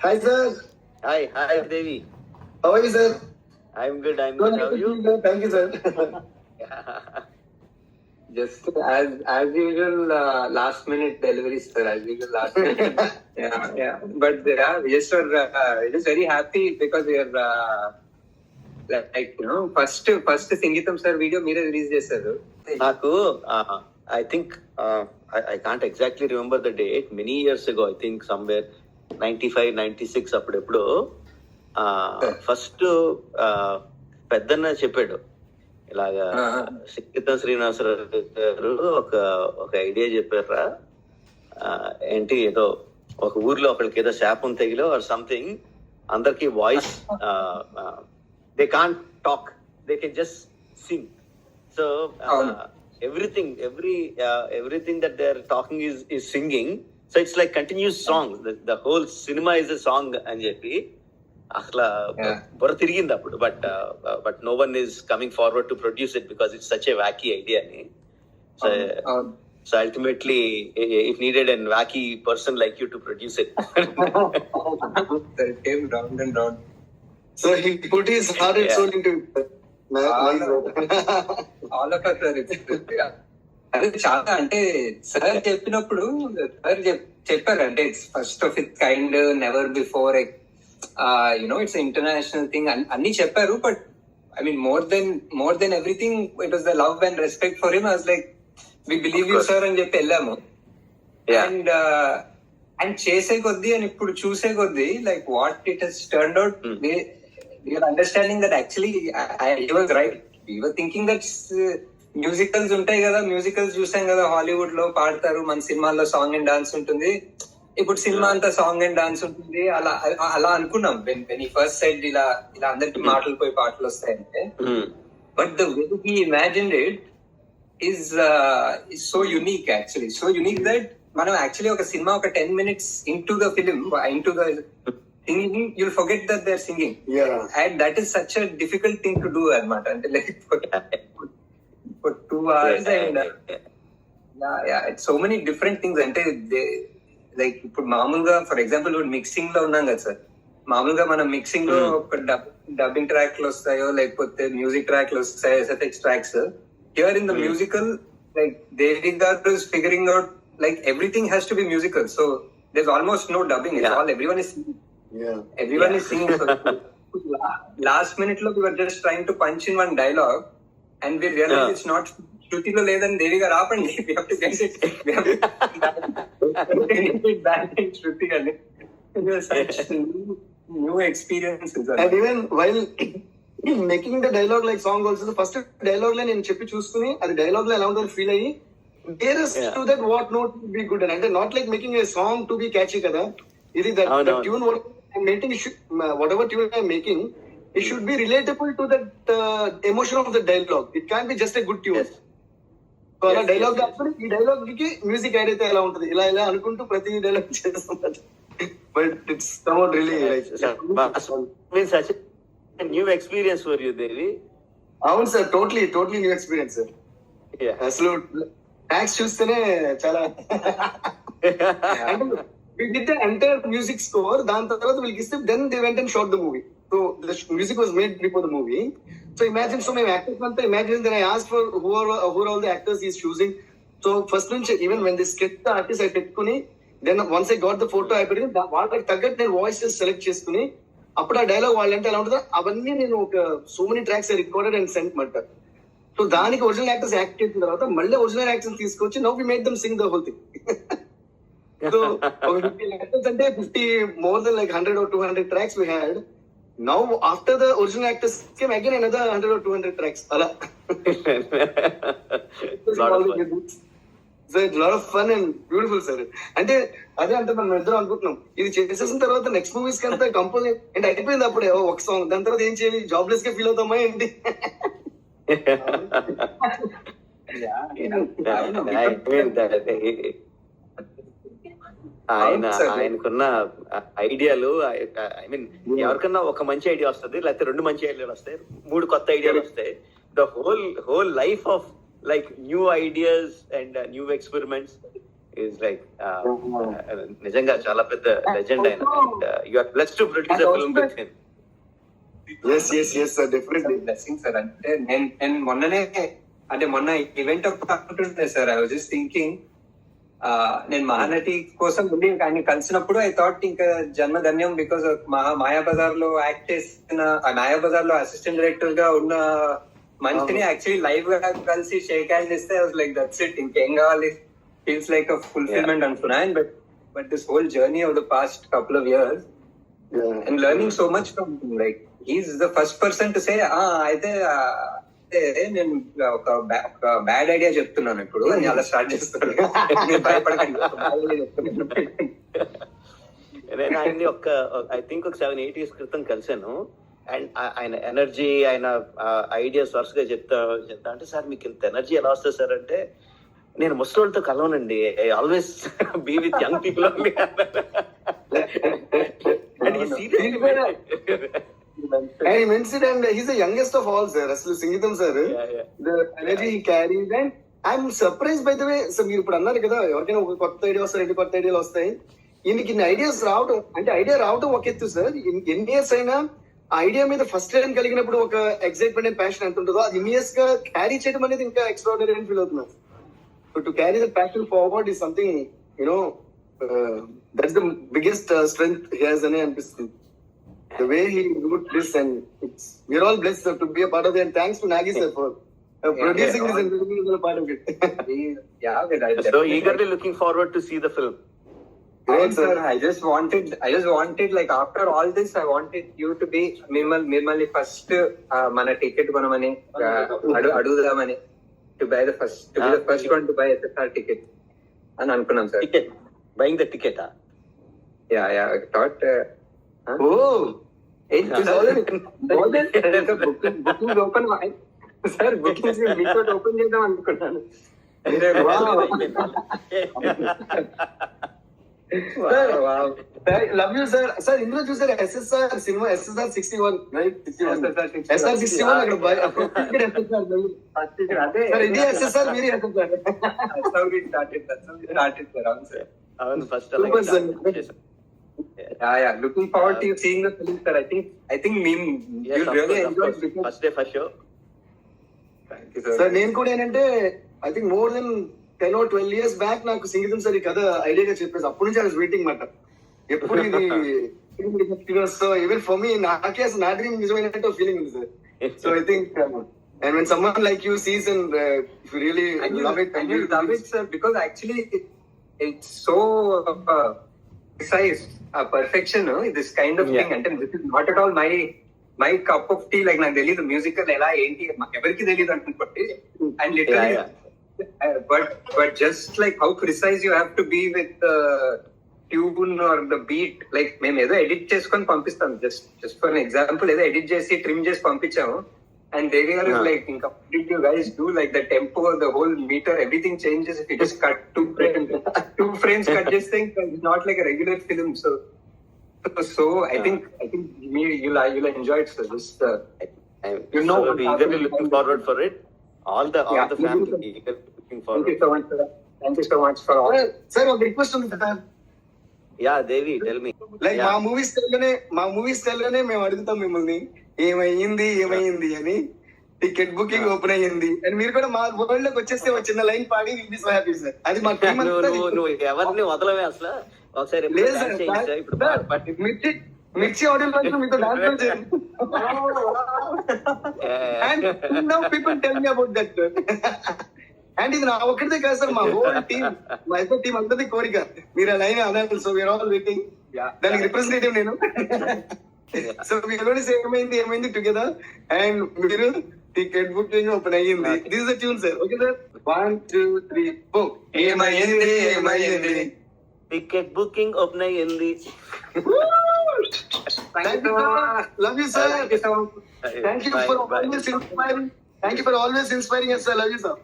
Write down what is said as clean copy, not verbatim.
Hi, sir. Hi, Devi. How are you, sir? I'm good. Good How are to see you? you, sir. Thank you, sir. Just as usual, last minute deliveries, sir. As usual, last minute. yeah. But we just are just very happy because we are first Sangeetam sir video మీరే release చేశారు. నాకు I think I can't exactly remember the date. Many years ago, I think somewhere 95, 96 అప్పుడెప్పుడు first పెద్దన్న చెప్పాడు ఇలాగా సంగీతం శ్రీనివాసరావు గారు ఒక idea చెప్పారా, ఏంటి ఏదో ఒక ఊర్లో ఒకరికి ఏదో శాపం తెగిలో ఆర్ సంథింగ్, అందరికి voice they can't talk, they can just sing. So everything that they're talking is singing, so it's like continuous song. The whole cinema is a song అని చెప్పి అట్లా బుర్ర తిరిగింది అప్పుడు. But no one is coming forward to produce it because it's such a wacky idea అని. So ultimately it needed a wacky person like you to produce it. It came round and round. So he put his heart and soul into it. All of us are అదే చాలా అంటే sir చెప్పినప్పుడు sir చెప్పారు అంటే it's first of it kind, never before, it's international thing అన్ని చెప్పారు. But I mean more than everything it was the love and respect for him. Was like we believe you sir అని చెప్పి వెళ్ళాము. And చేసే కొద్దీ అని ఇప్పుడు చూసే కొద్దీ like what it has turned out, we are understanding that actually he was right. We were thinking that musicals ఉంటాయి కదా, మ్యూజికల్స్ చూసాం కదా హాలీవుడ్ లో పాడతారు, మన సినిమాల్లో సాంగ్ అండ్ డాన్స్ ఉంటుంది, ఇప్పుడు సినిమా అంతా సాంగ్ అండ్ డాన్స్ ఉంటుంది, అలా అనుకున్నాం వెన్ ఈ ఫస్ట్ సైడ్ ఇలా అందరికి మాటలు పోయి పాటలు వస్తాయంటే. But the way he imagined it is so unique, actually so unique that మనం యాక్చువల్లీ ఒక సినిమా ఒక 10 minutes into the film, into the singing, you'll forget that they're singing. And that is such a difficult thing to do anamata, ante like for 2 hours. And it's so many different things ante like ఇప్పుడు మామూలుగా for example mixing లో ఉన్నాం కదా sir, మామూలుగా మనం mixing లో ఒక dubbing ట్రాక్లు వస్తాయో లేకపోతే మ్యూజిక్ ట్రాక్లు వస్తాయో, SFX tracks. Here in the musical like Devi garu is figuring out like everything has to be musical, so there's almost no dubbing. It's all everyone is singing. Everyone is singing. So last minute lo we were just trying to punch in one dialogue and we realized it's not Shruti lo ledan Devi garu aapandi, we have to get it, we have to get it back in Shruti ani. It was such new experiences. And even while making the dialogue like song also, the first dialogue లో నేను చెప్పి చూసుకుని అది dialogue లో ఎలా ఉందో feel అయ్యి nearest to that what note would be good, అంటే not like making a song to be catchy కదా, ఇది the tune what I'm making, whatever tune I'm making, it should be relatable to that emotion of the dialogue. It can't be just a good tune. So అలా dialogue కాకపోతే ఈ dialogue కి music add అయితే ఎలా ఉంటుంది, ఇలా అనుకుంటూ ప్రతి డైలాగ్ చేస్తుంటారు. But it's somewhat really like such a new experience for you, Devi. అవును sir, totally new experience sir. అసలు ట్యాక్స్ చూస్తేనే చాలా we did the entire music score, దాని తర్వాత వీళ్ళకి ఇస్తే then they went and shot the movie. So the music was made before the movie. So imagine, so మేము actors అంతా imagine, then I asked for who are all the actors he is choosing. So first నుంచి even when they sketch the artist I పెట్టుకుని, then once I got the photo I పెట్టుకుని వాళ్ళకి తగ్గట్టు నేను voices select చేసుకుని అప్పుడు ఆ dialogue వాళ్ళంటే ఎలా ఉంటుందో అవన్నీ నేను ఒక so many tracks recorded and sent మాట. సో దానికి ఒరిజినల్ యాక్టర్స్ యాక్ట్ చేసిన తర్వాత మళ్ళీ ఒరిజినల్ యాక్టర్స్ తీసుకొచ్చి now we made them sing the whole thing. So 50 actors అంటే 50 more than like 100 or 200 tracks we had. Now after the original actors came again another 100 or 200 tracks. Ala. So it's a lot of fun and beautiful, sir. అంటే అదే అంటే మనం ఇద్దరం అనుకుంటున్నాం ఇది చేసేసిన తర్వాత నెక్స్ట్ మూవీస్ కి అంతా కంపోజ్ అంటే అయిపోయింది అప్పుడే ఒక సాంగ్, దాని తర్వాత ఏం చేయాలి, జాబ్లెస్ గా ఫీల్ అవుతామా ఏంటి. ఆయనకున్న ఐడియాలు, ఐ మీన్ ఎవరికన్నా ఒక మంచి ఐడియా వస్తుంది, లేకపోతే 2 మంచి ఐడియాలు వస్తాయి, 3 కొత్త ఐడియాలు వస్తాయి. The whole life of like new ideas and new experiments is like నిజంగా చాలా పెద్ద లెజెండ్ ఆయన. You are blessed to produce a film with him. Yes sir, definitely blessing sir. అంటే నేను మొన్న ఈవెంట్ అంటుంటే sir, I was just thinking, నేను మహానటి కోసం వెళ్ళి ఆయన కలిసినప్పుడు ఐ థాట్ ఇంకా జన్మధన్యం, బికాస్ మాయాబజార్ లో యాక్ట్ చేసిన, మాయాబజార్ లో అసిస్టెంట్ డైరెక్టర్ గా ఉన్న మనిషిని యాక్చువల్లీ లైవ్ గా కలిసి షేక్ హ్యాండ్ చేస్తే I was like that's it, ఇంకేం కావాలి, ఫీల్స్ లైక్ అ ఫుల్ఫిల్మెంట్ అనుకున్నా. And but this whole journey of the past couple of years and learning so much from him, like he's the first person to say అయితే నేను ఒక bad idea చెప్తున్నాను ఇప్పుడు అని అలా స్టార్ట్ చేస్తాను. భయపడకండి, నేను ఆయన్ని ఐ థింక్ ఒక 7-8 years క్రితం కలిశాను. అండ్ ఆయన ఎనర్జీ, ఆయన ఐడియాస్ వరుసగా చెప్తా అంటే, సార్ మీకు ఇంత ఎనర్జీ ఎలా వస్తుంది సార్ అంటే, నేను ముసలితో కలవనండి, I always be with young people only. And he meant it, and he's the youngest of all, sir. Aslu Singhitam sir, the energy he carries, and I'm surprised by the way. So మీరు ఇప్పుడు అన్నారు కదా, ఎవరికైనా ఒక కొత్త idea వస్తాయి, 2 కొత్త ఐడియాలు వస్తాయి. ఈయనకి ఇన్ని ఐడియాస్ రావడం, అంటే ఐడియా రావడం ఒక ఎత్తు సార్. ఎన్ని ఇయర్స్ అయినా ఆ ఐడియా మీద ఫస్ట్ టైం కలిగినప్పుడు ఒక ఎక్సైట్మెంట్ అండ్ ప్యాషన్ ఎంత ఉంటుందో, అది ఇయర్స్ గా క్యారీ చేయడం అనేది ఇంకా ఎక్స్ట్రాడినరీ అని ఫీల్ అవుతున్నాను. So to carry the passion forward is something, that's the biggest strength he has అని అనిపిస్తుంది. The way he wrote this, and we're all blessed sir, to be a part of it, and thanks to Nagi sir for producing this and being a part of it. So eagerly looking forward to see the film. Great sir. I just wanted like after all this, I wanted you to be మిమ్మల్ని first మన ticket కొనమని అడుగుదామని, to buy the first one to buy SSR ticket అని అనుకున్నాం sir. Ticket, buying the ticket. Yeah, I thought. It's already bookings open. Sir, bookings మీతో open చేద్దాం అనుకున్నాను. Love you sir. Sir ఇందులో చూసారు SSR cinema, SSR 61 right, SSR 61 అక్కడ ఇది SSR, మీరు SSR. అవును, first Yeah. Looking forward to you seeing the film, sir. I think you'll really enjoy it. First day, first show. Thank you, sir. Sir, నేను కూడా ఏంటంటే I think more than 10 or 12 years back నాకు Singitham sir ఈ కథ ఐడియాగా చెప్పేసి, అప్పటి నుంచి I was waiting మాట ఎప్పుడు ఇది. సో ఈవెన్ ఫర్ మీ, నాకే అసలు నా డ్రీమ్ నిజమైనట్టు ఫీలింగ్ ఉంది sir. So I think and when someone like you sees and if you really love it, and you love it sir, because actually it's so precise, perfection, this kind of thing. And this is not at all my cup of tea. Like నాకు తెలియదు musical ఎలా ఏంటి, ఎవరికి తెలియదు అనుకుంటే. And literally but just like how precise you have to be with the tune or the beat. Like మేము ఏదో edit చేసుకొని పంపిస్తాం, just for an example, ఏదో ఎడిట్ చేసి ట్రిమ్ చేసి పంపించాము, and they are like, did you guys do like the tempo, the whole meter, everything changes if you just cut 2 frames cut this thing. It's not like a regular film. So I think you'll enjoy it. So just so we eagerly looking forward for it. All the family eagerly looking forward. Thank you so much, sir. Thank you so much for all. Sir, ఒక request ఉంది sir. Yeah, Devi, tell me. Like మా movie style లోనే మేము అడుగుతాం మిమ్మల్ని, ఏమైంది అని. Ticket booking open అయ్యింది అండ్ మీరు కూడా మా వరల్డ్ లోకి వచ్చేస్తే ఒక చిన్న లైన్ పాడి will be so happy sir. అది మా టీం అంతా. నువ్వు ఎవరిని వదలవే అసలు. ఒకసారి మిర్చి ఆడియో మీతో డాన్స్ చేయండి. And now people tell me about that. And ఇది నా ఒక్కడితే కాదు సార్, మా హోల్ టీమ్, మా ఇద్దరు టీం అందరిది కోరిక మీరు ఆ లైన్ అనాలి. సో వీఆర్ ఆల్ వెయిటింగ్, దానికి రిప్రజెంటేటివ్ నేను. సో వీఆర్ సే ఏమైంది టుగెదర్. అండ్ మీరు టికెట్ బుకింగ్ ఓపెన్ అయ్యింది. This is the tune sir. Okay sir, 1 2 3 4. ఏమైంది టికెట్ బుకింగ్ ఓపెన్ అయ్యింది. Love you sir. Thank you for always inspiring. Thank you for always inspiring us sir. Love you sir.